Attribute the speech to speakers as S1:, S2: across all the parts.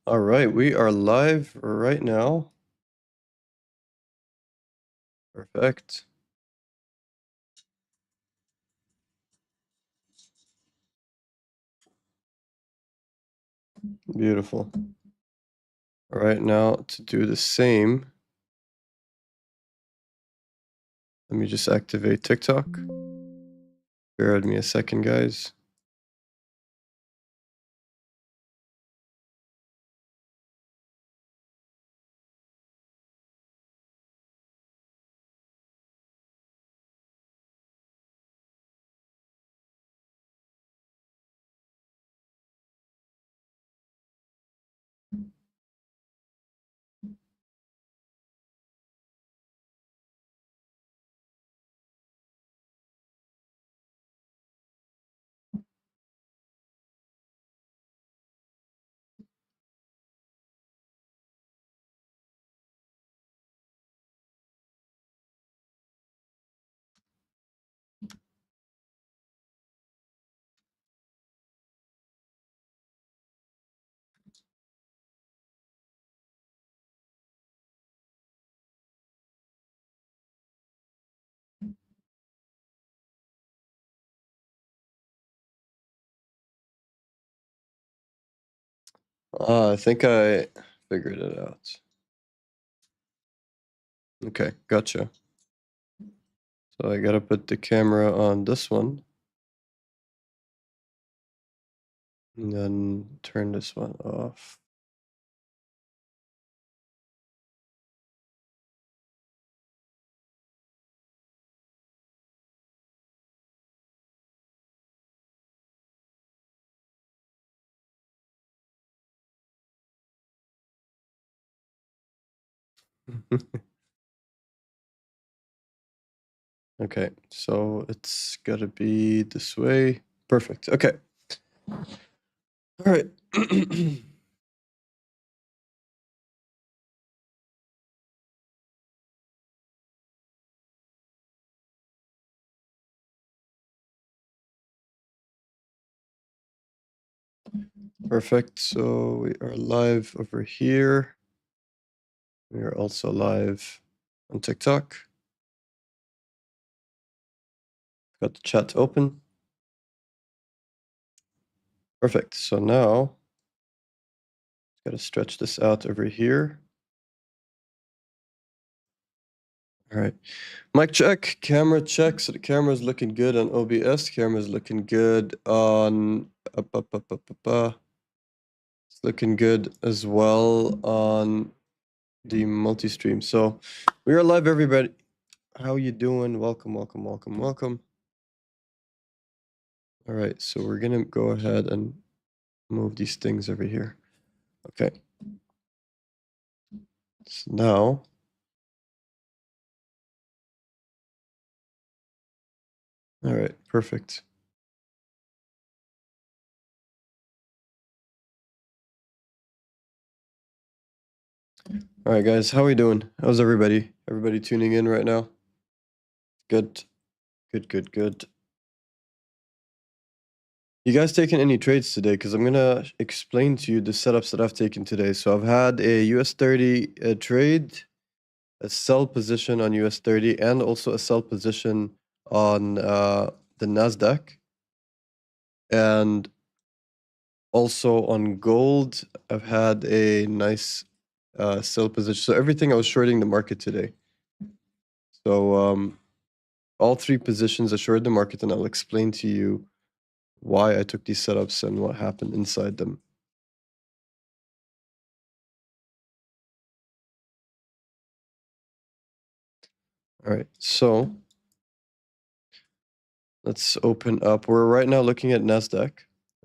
S1: All right, we are live right now. Perfect. Beautiful. All right, now to do the same, let me just activate TikTok. Bear with me a second, guys. I think I figured it out. Okay, gotcha. So I gotta put the camera on this one and then turn this one off. Okay, so it's gotta be this way. Perfect. Okay. All right. Perfect. So we are live over here. We are also live on TikTok. Got the chat open. Perfect. So now, got to stretch this out over here. All right. Mic check, camera check. So the camera is looking good on OBS. Camera is looking good on. It's looking good as well on the multi-stream. So we are live, everybody. How you doing? Welcome, welcome, welcome, welcome. All right. So we're gonna go ahead and move these things over here. Okay. So now. All right. Perfect. All right, guys, how we doing? How's everybody? Everybody tuning in right now? Good, good, good, good. You guys taking any trades today? Because I'm gonna explain to you the setups that I've taken today. So I've had a US30 trade, a sell position on US30, and also a sell position on the Nasdaq, and also on gold. I've had a nice sell position. So everything I was shorting the market today. So all three positions assured the market, and I'll explain to you why I took these setups and what happened inside them. All right, so let's open up. We're right now looking at NASDAQ.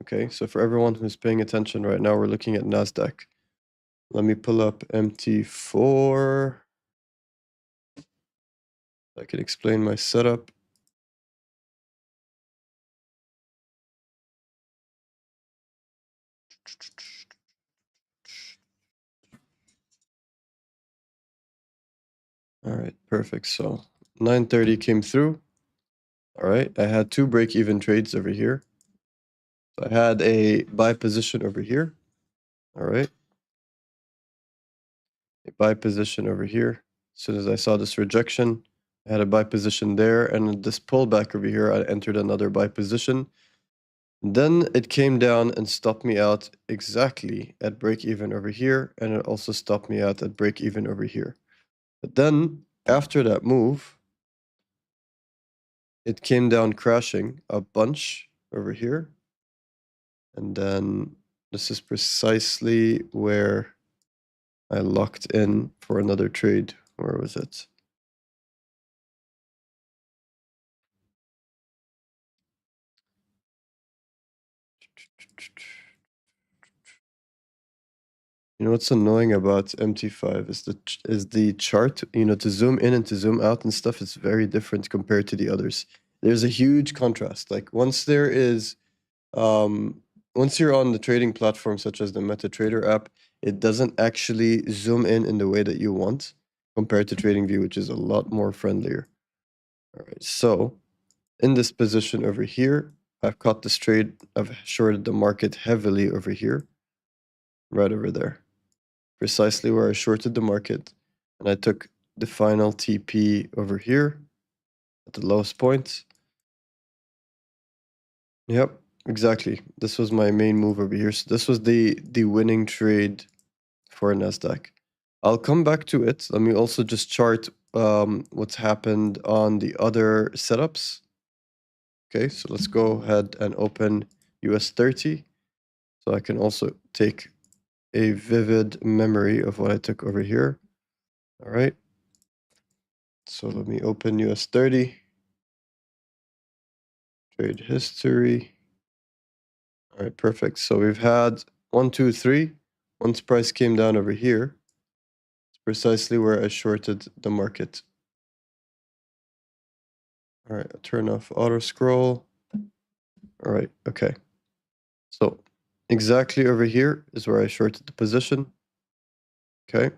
S1: Okay, so for everyone who's paying attention right now, we're looking at NASDAQ. Let me pull up MT4. I can explain my setup. All right, perfect. So 930 came through. All right, I had two break-even trades over here. So I had a buy position over here. All right. a buy position over here. As soon as I saw this rejection, I had a buy position there, and this pullback over here, I entered another buy position. Then it came down and stopped me out exactly at break even over here, and it also stopped me out at break even over here. But then after that move, it came down crashing a bunch over here. And then this is precisely where I locked in for another trade. Where was it? You know what's annoying about MT5 is the chart, you know, to zoom in and to zoom out and stuff is very different compared to the others. There's a huge contrast. Like once you're on the trading platform such as the MetaTrader app, it doesn't actually zoom in the way that you want compared to TradingView, which is a lot more friendlier. All right, so in this position over here, I've caught this trade. I've shorted the market heavily over here, right over there, precisely where I shorted the market, and I took the final TP over here at the lowest point. Yep, exactly. This was my main move over here. So this was the winning trade for Nasdaq. I'll come back to it. Let me also just chart what's happened on the other setups. Okay, so let's go ahead and open US 30. So I can also take a vivid memory of what I took over here. All right. So let me open US 30. Trade history. All right, perfect. So we've had 1, 2, 3. Once price came down over here, it's precisely where I shorted the market. All right, I'll turn off auto scroll. All right, okay. So exactly over here is where I shorted the position. Okay.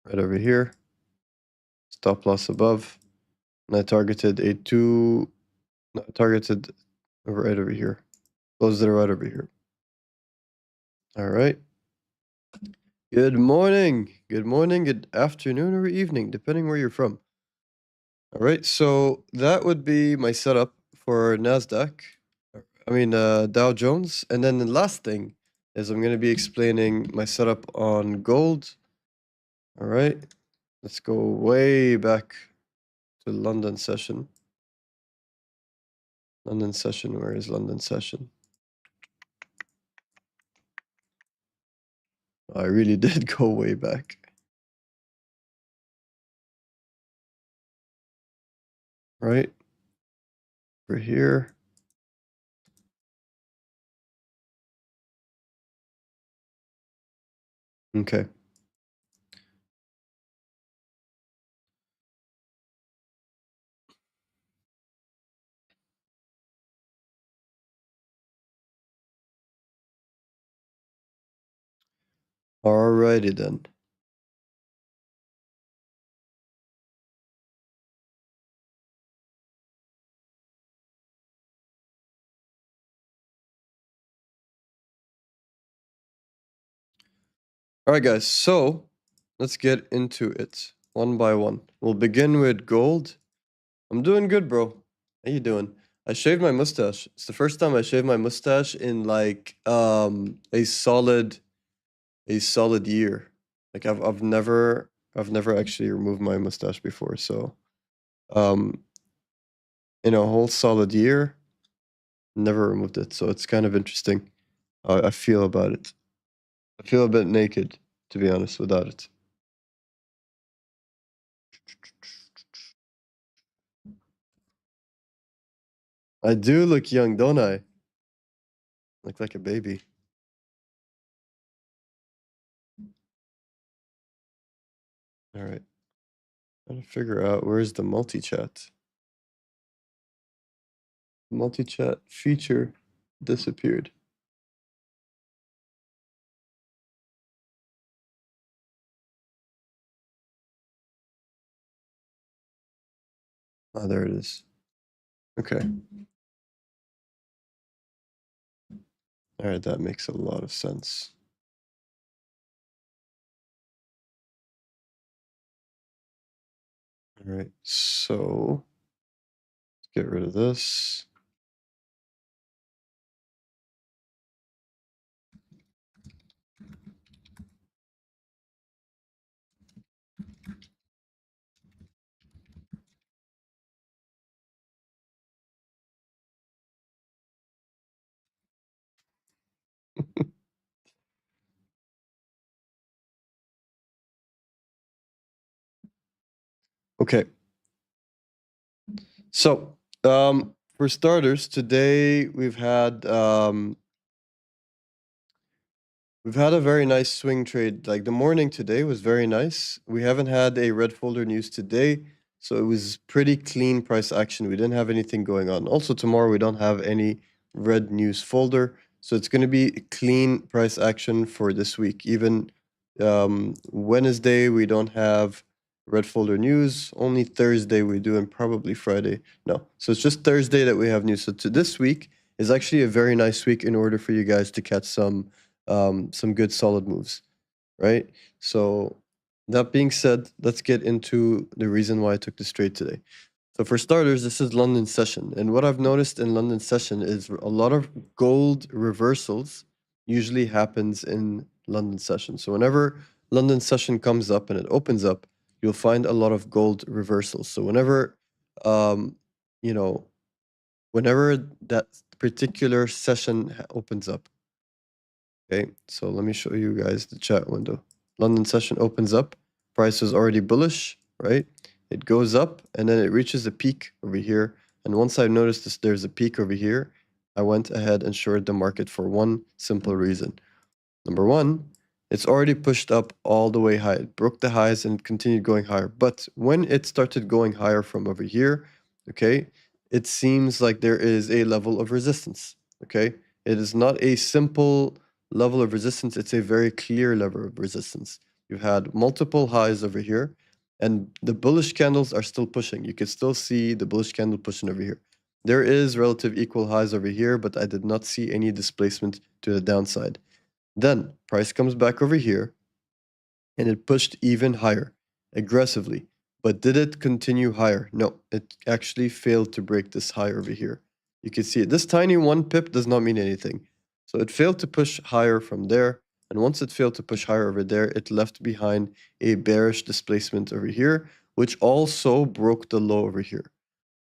S1: Right over here. Stop loss above. And I targeted targeted right over here. Closed it right over here. All right. Good morning. Good morning, good afternoon, or evening, depending where you're from. All right, so that would be my setup for NASDAQ. I mean, Dow Jones. And then the last thing is I'm going to be explaining my setup on gold. All right, let's go way back to London session. London session, where is London session? I really did go way back. Right? Over here. Okay. Alrighty then. Alright guys, so let's get into it one by one. We'll begin with gold. I'm doing good, bro. How you doing? I shaved my mustache. It's the first time I shaved my mustache in like a solid year. Like I've never actually removed my mustache before, so um in a whole solid year, never removed it. So it's kind of interesting how I feel about it. I feel a bit naked, to be honest, without it. I do look young, don't I? Look like a baby. All right. Trying to figure out where's the multi-chat. Multi-chat feature disappeared. Oh, there it is. Okay. All right, that makes a lot of sense. All right, so let's get rid of this. Okay, so for starters, today we've had a very nice swing trade. Like the morning today was very nice. We haven't had a red folder news today, so it was pretty clean price action. We didn't have anything going on. Also tomorrow we don't have any red news folder, so it's going to be clean price action for this week. Even Wednesday we don't have red folder news. Only Thursday we do, and probably Friday. No, so it's just Thursday that we have news. So to this week is actually a very nice week in order for you guys to catch some good solid moves, right? So that being said, let's get into the reason why I took this trade today. So for starters, this is London session, and what I've noticed in London session is a lot of gold reversals usually happens in London session. So whenever London session comes up and it opens up, you'll find a lot of gold reversals. So whenever um, you know, whenever that particular session opens up, okay, so let me show you guys the chat window. London session opens up, price is already bullish, right? It goes up and then it reaches a peak over here. And once I noticed this, there's a peak over here, I went ahead and shorted the market for one simple reason. Number one, it's already pushed up all the way high. It broke the highs and continued going higher. But when it started going higher from over here, okay, it seems like there is a level of resistance, okay? It is not a simple level of resistance, it's a very clear level of resistance. You've had multiple highs over here, and the bullish candles are still pushing. You can still see the bullish candle pushing over here. There is relative equal highs over here, but I did not see any displacement to the downside. Then price comes back over here and it pushed even higher aggressively. But did it continue higher? No, it actually failed to break this high over here. You can see it. This tiny 1 pip does not mean anything. So it failed to push higher from there. And once it failed to push higher over there, it left behind a bearish displacement over here, which also broke the low over here.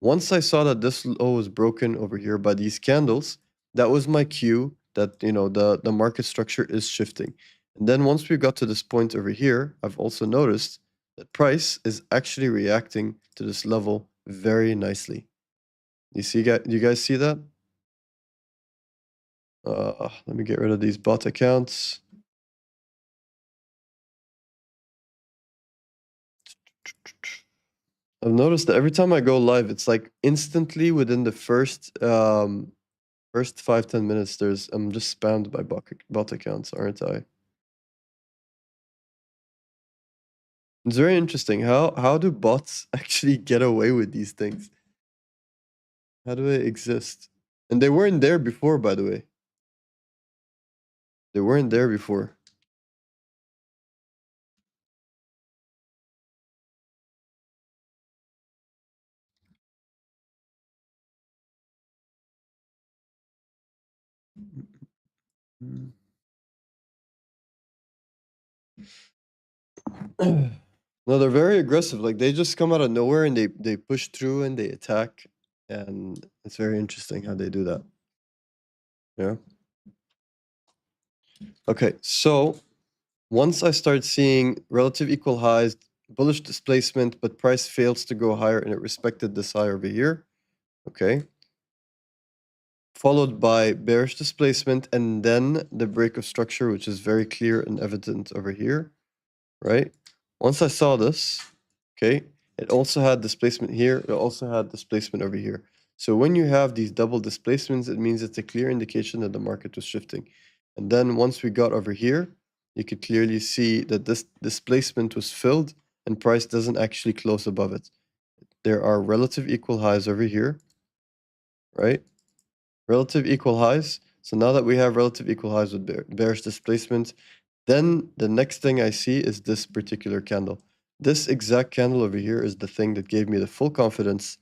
S1: Once I saw that this low was broken over here by these candles, that was my cue that the market structure is shifting. And then once we got to this point over here, I've also noticed that price is actually reacting to this level very nicely. You guys see that? Let me get rid of these bot accounts. I've noticed that every time I go live, it's like instantly within the first 5-10 minutes, I'm just spammed by bot accounts, aren't I? It's very interesting. How do bots actually get away with these things? How do they exist? And they weren't there before, by the way. They weren't there before. No, they're very aggressive. Like they just come out of nowhere and they push through and they attack, and it's very interesting how they do that. Yeah. Okay, so once I start seeing relative equal highs, bullish displacement, but price fails to go higher and it respected this high over here. Okay. Followed by bearish displacement and then the break of structure, which is very clear and evident over here, right? Once I saw this, okay, it also had displacement here, it also had displacement over here. So when you have these double displacements, it means it's a clear indication that the market was shifting. And then once we got over here, you could clearly see that this displacement was filled and price doesn't actually close above it. There are relative equal highs over here, right? Relative equal highs. So now that we have relative equal highs with bearish displacement, then the next thing I see is this particular candle. This exact candle over here is the thing that gave me the full confidence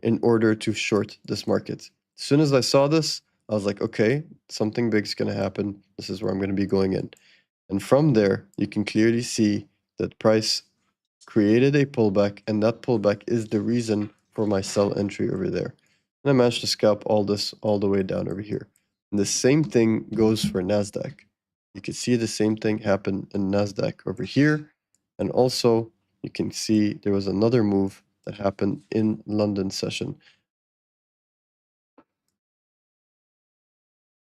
S1: in order to short this market. As soon as I saw this, I was like, okay, something big's going to happen. This is where I'm going to be going in. And from there, you can clearly see that price created a pullback, and that pullback is the reason for my sell entry over there. And I managed to scalp all this all the way down over here. And the same thing goes for NASDAQ. You can see the same thing happen in NASDAQ over here. And also, you can see there was another move that happened in London session.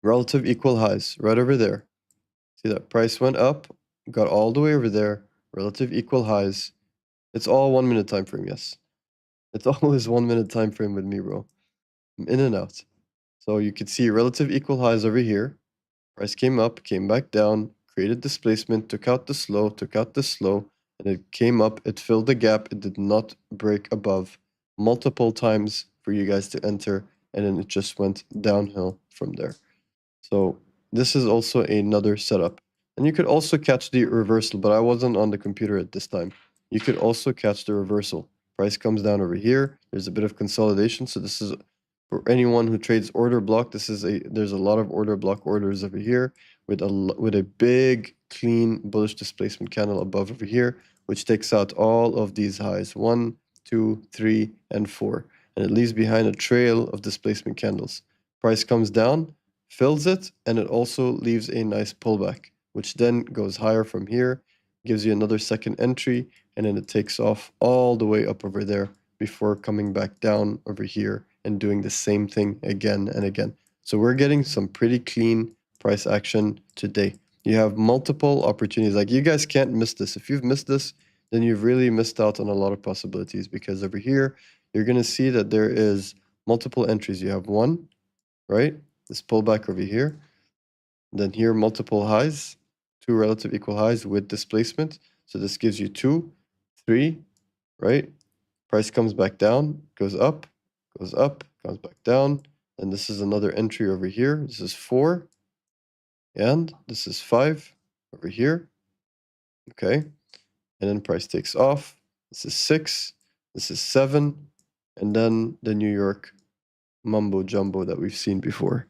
S1: Relative equal highs right over there. See that price went up, got all the way over there, relative equal highs. It's all 1 minute time frame, yes. It's always 1 minute time frame with me, bro. I'm in and out. So you could see relative equal highs over here. Price came up, came back down, created displacement, took out the slow, and it came up, it filled the gap, it did not break above multiple times for you guys to enter, and then it just went downhill from there. So this is also another setup. And you could also catch the reversal, but I wasn't on the computer at this time. You could also catch the reversal. Price comes down over here. There's a bit of consolidation. So this is for anyone who trades order block. There's a lot of order block orders over here with a big clean bullish displacement candle above over here, which takes out all of these highs 1, 2, 3, and 4, and it leaves behind a trail of displacement candles. Price comes down, fills it, and it also leaves a nice pullback, which then goes higher from here, gives you another second entry, and then it takes off all the way up over there before coming back down over here and doing the same thing again and again. So we're getting some pretty clean price action today. You have multiple opportunities. Like, you guys can't miss this. If you've missed this, then you've really missed out on a lot of possibilities, because over here, you're going to see that there is multiple entries. You have one, right? This pullback over here. Then here, multiple highs, 2 relative equal highs with displacement. So this gives you 2, 3, right? Price comes back down, goes up, comes back down. And this is another entry over here. This is 4. And this is 5 over here. Okay. And then price takes off. This is 6. This is 7. And then the New York mumbo jumbo that we've seen before.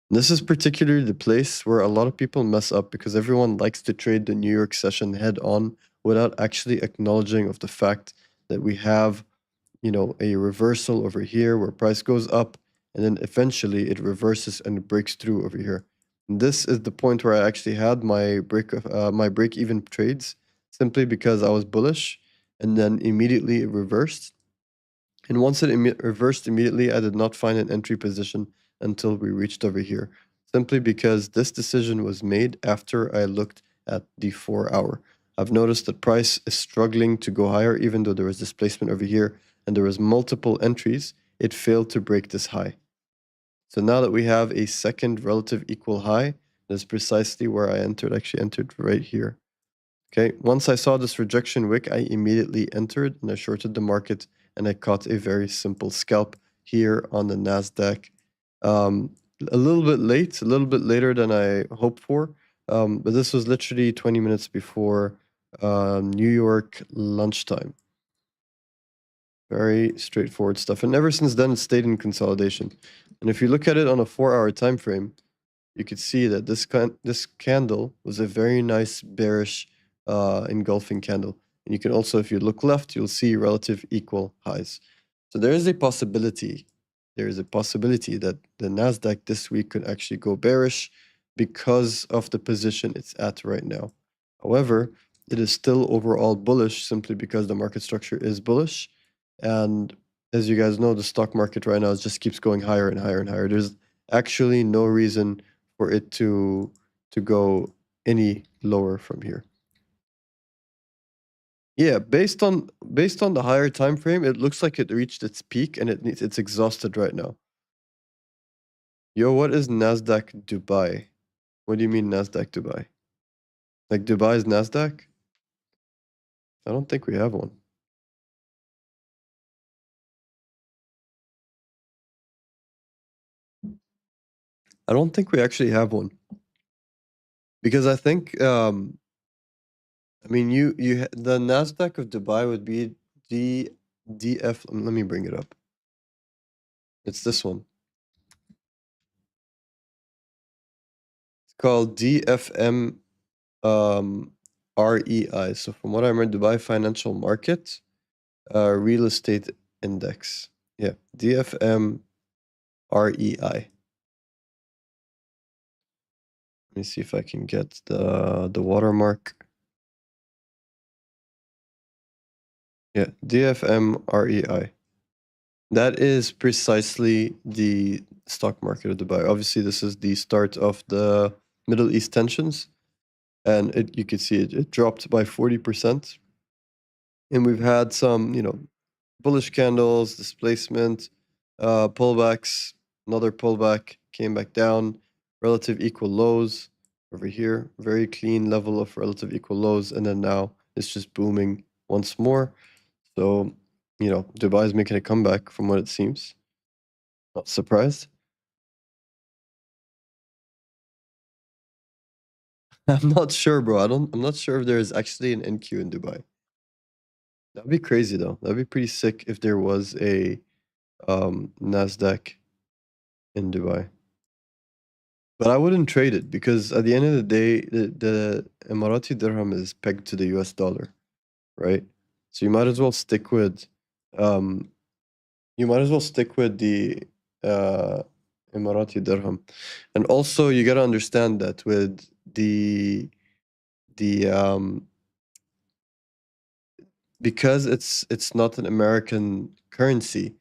S1: This is particularly the place where a lot of people mess up, because everyone likes to trade the New York session head on without actually acknowledging of the fact that we have, a reversal over here where price goes up, and then eventually it reverses and breaks through over here. And this is the point where I actually had my break even trades, simply because I was bullish, and then immediately it reversed. And once it reversed immediately, I did not find an entry position until we reached over here, simply because this decision was made after I looked at the 4-hour. I've noticed that price is struggling to go higher, even though there was displacement over here and there was multiple entries. It failed to break this high. So now that we have a second relative equal high, that's precisely where I entered. I actually entered right here. Okay, once I saw this rejection wick, I immediately entered and I shorted the market, and I caught a very simple scalp here on the NASDAQ. A little bit late, a little bit later than I hoped for, but this was literally 20 minutes before New York lunchtime. Very straightforward stuff. And ever since then, it stayed in consolidation. And if you look at it on a 4-hour time frame, you could see that this candle was a very nice bearish engulfing candle. And you can also, if you look left, you'll see relative equal highs. So there is a possibility that the Nasdaq this week could actually go bearish because of the position it's at right now. However, it is still overall bullish, simply because the market structure is bullish. And as you guys know, the stock market right now just keeps going higher and higher and higher. There's actually no reason for it to go any lower from here. Yeah, based on the higher time frame, it looks like it reached its peak and it's exhausted right now. Yo, what is Nasdaq Dubai? What do you mean Nasdaq Dubai? Like Dubai's Nasdaq? I don't think we have one. I don't think we actually have one. Because I think I mean, the Nasdaq of Dubai would be D DF. Let me bring it up. It's this one. It's called DFM um, REI. So from what I read, Dubai Financial Market Real Estate Index. Yeah, DFM REI. Let me see if I can get the watermark. Yeah, DFM REI. That is precisely the stock market of Dubai. Obviously, this is the start of the Middle East tensions, and you could see it dropped by 40%. And we've had some, bullish candles, displacement, pullbacks, another pullback, came back down, relative equal lows over here, very clean level of relative equal lows, and then now it's just booming once more. So, Dubai is making a comeback from what it seems. Not surprised. I'm not sure, bro. I'm not sure if there is actually an NQ in Dubai. That'd be crazy though. That'd be pretty sick if there was a Nasdaq in Dubai. But I wouldn't trade it because at the end of the day, the Emirati dirham is pegged to the US dollar, right? So um you might as well stick with the uh Emirati dirham. And also you gotta understand that with the because it's not an American currency,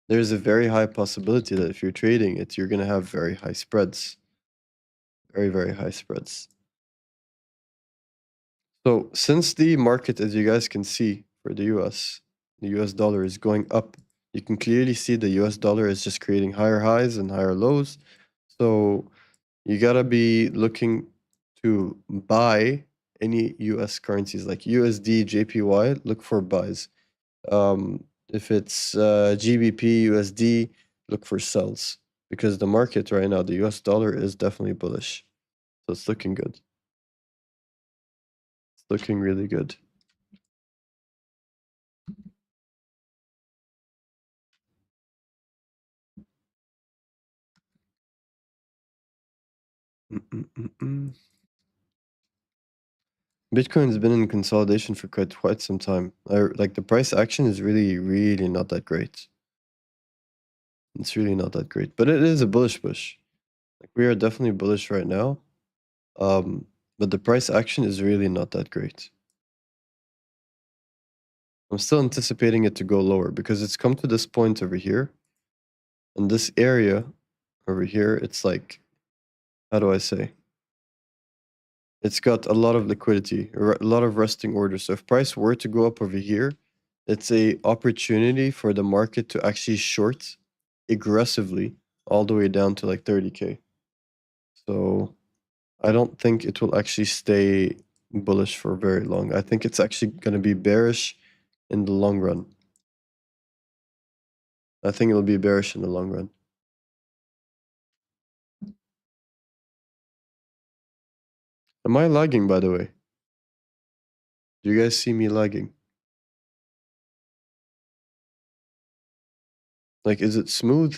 S1: there's a very high possibility that if you're trading it, you're gonna have very high spreads. Very, very high spreads. So since the market, as you guys can see, for the US dollar is going up. You can clearly see the US dollar is just creating higher highs and higher lows. So you gotta be looking to buy any US currencies like USD, JPY, look for buys. If it's GBP, USD, look for sells because the market right now, the US dollar is definitely bullish. So it's looking good. It's looking really good. Mm-mm-mm-mm. Bitcoin's been in consolidation for quite some time. Like the price action is really, really not that great. It's really not that great, but it is a bullish push. Like we are definitely bullish right now. Um, but the price action is really not that great. I'm still anticipating it to go lower because it's come to this point over here. In this area over here, it's like, how do I say? It's got a lot of liquidity, a lot of resting orders. So if price were to go up over here, it's a opportunity for the market to actually short aggressively all the way down to like 30K. So I don't think it will actually stay bullish for very long. I think it's actually going to be bearish in the long run. I think it'll be bearish in the long run. Am I lagging, by the way? Do you guys see me lagging? Like, is it smooth?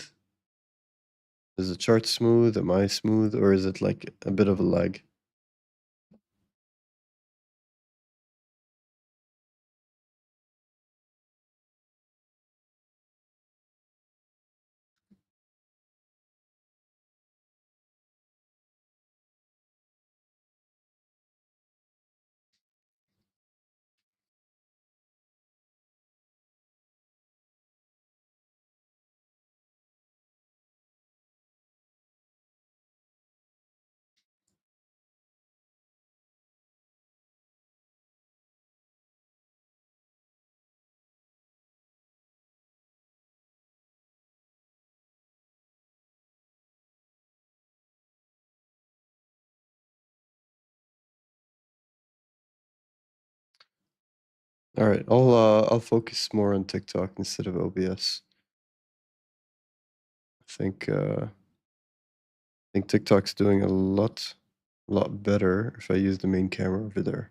S1: Is the chart smooth? Am I smooth? Or is it like a bit of a lag? All right, I'll focus more on TikTok instead of OBS. I think TikTok's doing a lot better if I use the main camera over there.